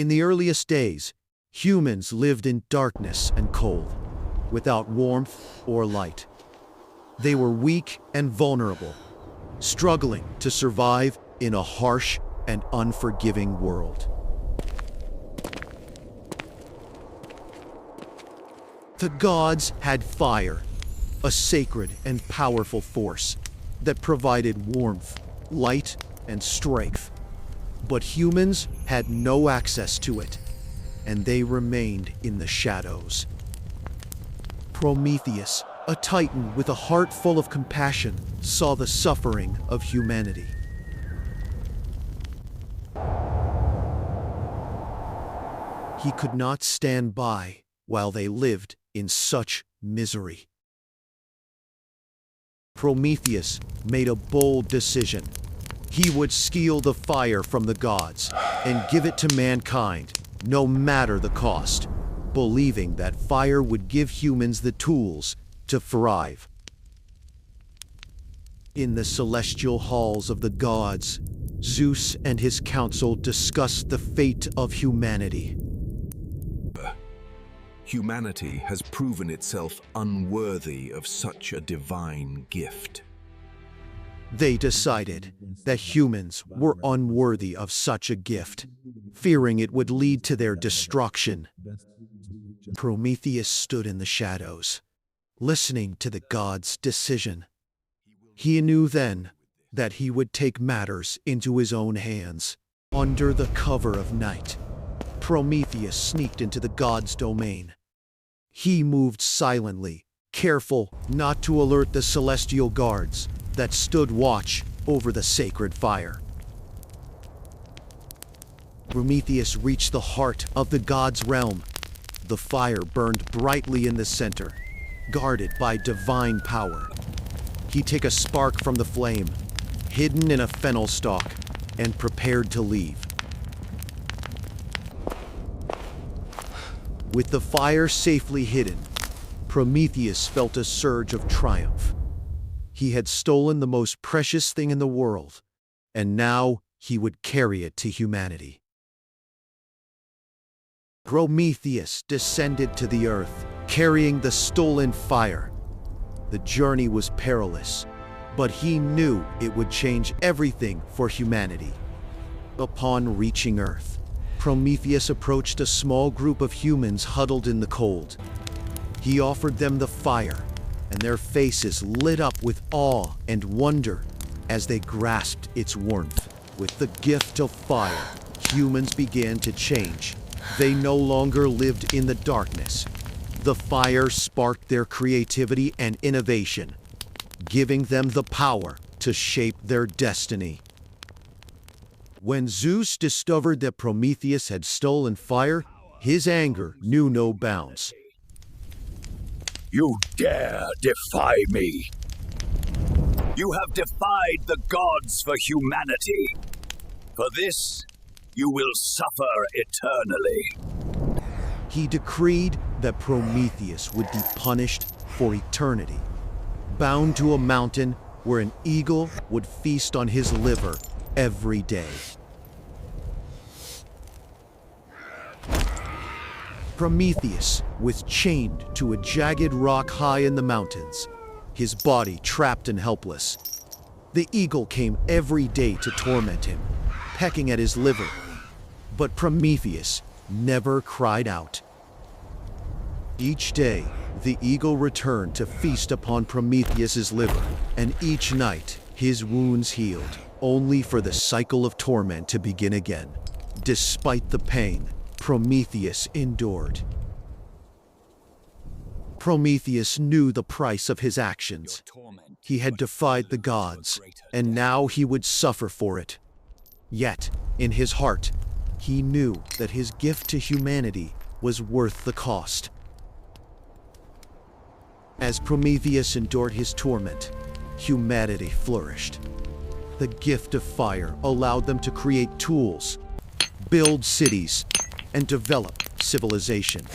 In the earliest days, humans lived in darkness and cold, without warmth or light. They were weak and vulnerable, struggling to survive in a harsh and unforgiving world. The gods had fire, a sacred and powerful force that provided warmth, light, and strength. But humans had no access to it, and they remained in the shadows. Prometheus, a titan with a heart full of compassion, saw the suffering of humanity. He could not stand by while they lived in such misery. Prometheus made a bold decision. He would steal the fire from the gods and give it to mankind, no matter the cost, believing that fire would give humans the tools to thrive. In the celestial halls of the gods, Zeus and his council discussed the fate of humanity. Humanity has proven itself unworthy of such a divine gift. They decided that humans were unworthy of such a gift, fearing it would lead to their destruction. Prometheus stood in the shadows, listening to the gods' decision. He knew then that he would take matters into his own hands. Under the cover of night, Prometheus sneaked into the gods' domain. He moved silently, careful not to alert the celestial guards that stood watch over the sacred fire. Prometheus reached the heart of the gods' realm. The fire burned brightly in the center, guarded by divine power. He took a spark from the flame, hidden in a fennel stalk, and prepared to leave. With the fire safely hidden, Prometheus felt a surge of triumph. He had stolen the most precious thing in the world, and now he would carry it to humanity. Prometheus descended to the earth, carrying the stolen fire. The journey was perilous, but he knew it would change everything for humanity. Upon reaching Earth, Prometheus approached a small group of humans huddled in the cold. He offered them the fire, and their faces lit up with awe and wonder as they grasped its warmth. With the gift of fire, humans began to change. They no longer lived in the darkness. The fire sparked their creativity and innovation, giving them the power to shape their destiny. When Zeus discovered that Prometheus had stolen fire, his anger knew no bounds. You dare defy me! You have defied the gods for humanity. For this, you will suffer eternally. He decreed that Prometheus would be punished for eternity, bound to a mountain where an eagle would feast on his liver every day. Prometheus was chained to a jagged rock high in the mountains, his body trapped and helpless. The eagle came every day to torment him, pecking at his liver. But Prometheus never cried out. Each day, the eagle returned to feast upon Prometheus's liver, and each night his wounds healed, only for the cycle of torment to begin again. Despite the pain, Prometheus endured. Prometheus knew the price of his actions. He had defied the gods, and now he would suffer for it. Yet, in his heart, he knew that his gift to humanity was worth the cost. As Prometheus endured his torment, humanity flourished. The gift of fire allowed them to create tools, build cities, and develop civilization.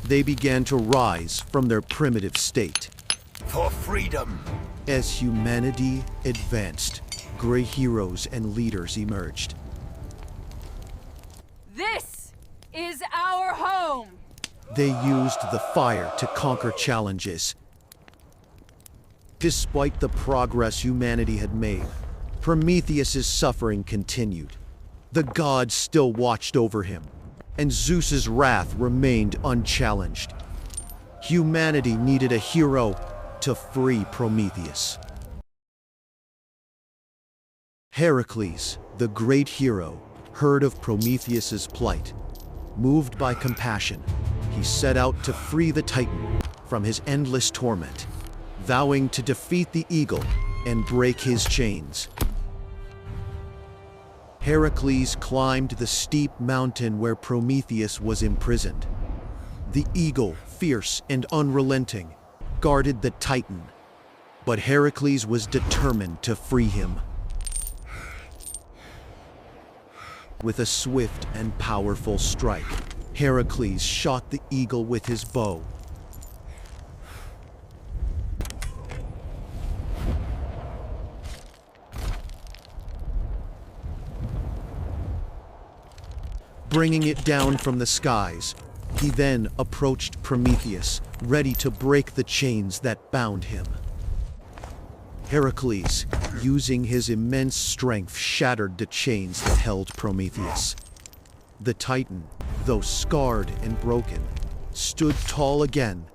They began to rise from their primitive state. For freedom! As humanity advanced, great heroes and leaders emerged. This is our home. They used the fire to conquer challenges. Despite the progress humanity had made, Prometheus's suffering continued. The gods still watched over him, and Zeus's wrath remained unchallenged. Humanity needed a hero to free Prometheus. Heracles, the great hero, heard of Prometheus's plight. Moved by compassion, he set out to free the Titan from his endless torment, vowing to defeat the eagle and break his chains. Heracles climbed the steep mountain where Prometheus was imprisoned. The eagle, fierce and unrelenting, guarded the Titan, but Heracles was determined to free him. With a swift and powerful strike, Heracles shot the eagle with his bow. Bringing it down from the skies, he then approached Prometheus, ready to break the chains that bound him. Heracles, using his immense strength, shattered the chains that held Prometheus. The Titan, though scarred and broken, stood tall again,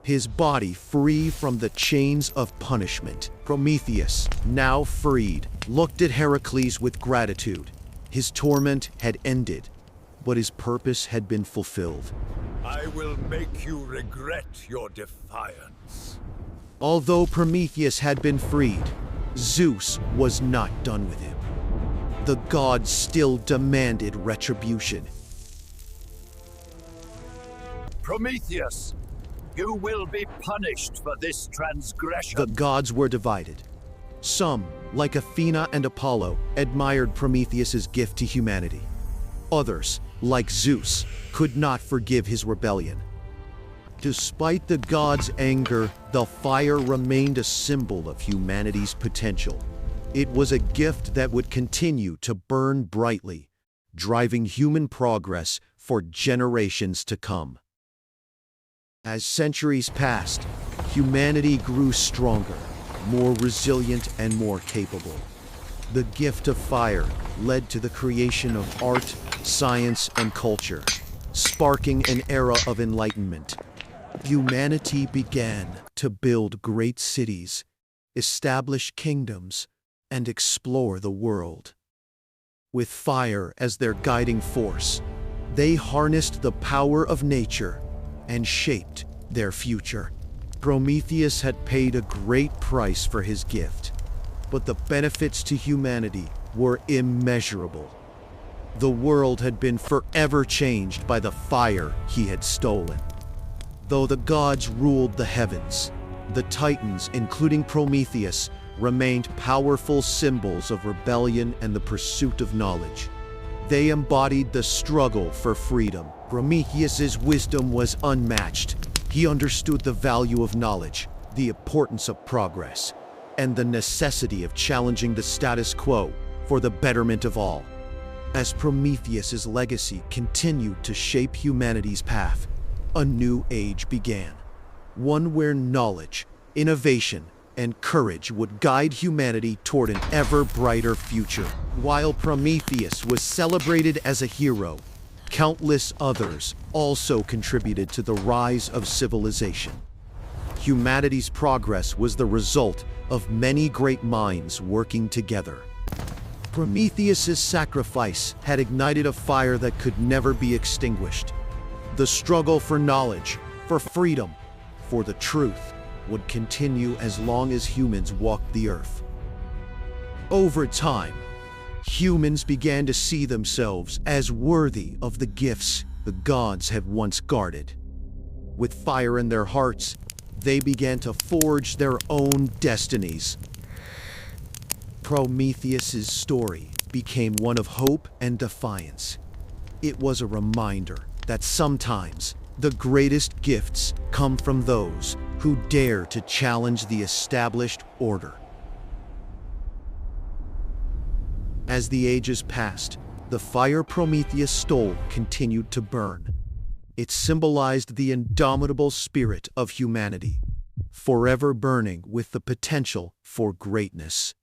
his body free from the chains of punishment. Prometheus, now freed, looked at Heracles with gratitude. His torment had ended, but his purpose had been fulfilled. I will make you regret your defiance. Although Prometheus had been freed, Zeus was not done with him. The gods still demanded retribution. Prometheus, you will be punished for this transgression. The gods were divided. Some, like Athena and Apollo, admired Prometheus's gift to humanity. Others, like Zeus, could not forgive his rebellion. Despite the gods' anger, the fire remained a symbol of humanity's potential. It was a gift that would continue to burn brightly, driving human progress for generations to come. As centuries passed, humanity grew stronger, more resilient, and more capable. The gift of fire led to the creation of art, science, and culture, sparking an era of enlightenment. Humanity began to build great cities, establish kingdoms, and explore the world. With fire as their guiding force, they harnessed the power of nature and shaped their future. Prometheus had paid a great price for his gift, but the benefits to humanity were immeasurable. The world had been forever changed by the fire he had stolen. Though the gods ruled the heavens, the Titans, including Prometheus, remained powerful symbols of rebellion and the pursuit of knowledge. They embodied the struggle for freedom. Prometheus's wisdom was unmatched. He understood the value of knowledge, the importance of progress, and the necessity of challenging the status quo for the betterment of all. As Prometheus's legacy continued to shape humanity's path, a new age began, one where knowledge, innovation, and courage would guide humanity toward an ever brighter future. While Prometheus was celebrated as a hero, countless others also contributed to the rise of civilization. Humanity's progress was the result of many great minds working together. Prometheus's sacrifice had ignited a fire that could never be extinguished. The struggle for knowledge, for freedom, for the truth would continue as long as humans walked the earth. Over time, humans began to see themselves as worthy of the gifts the gods had once guarded. With fire in their hearts, they began to forge their own destinies. Prometheus's story became one of hope and defiance. It was a reminder that sometimes the greatest gifts come from those who dare to challenge the established order. As the ages passed, The fire Prometheus stole continued to burn. It symbolized the indomitable spirit of humanity, forever burning with the potential for greatness.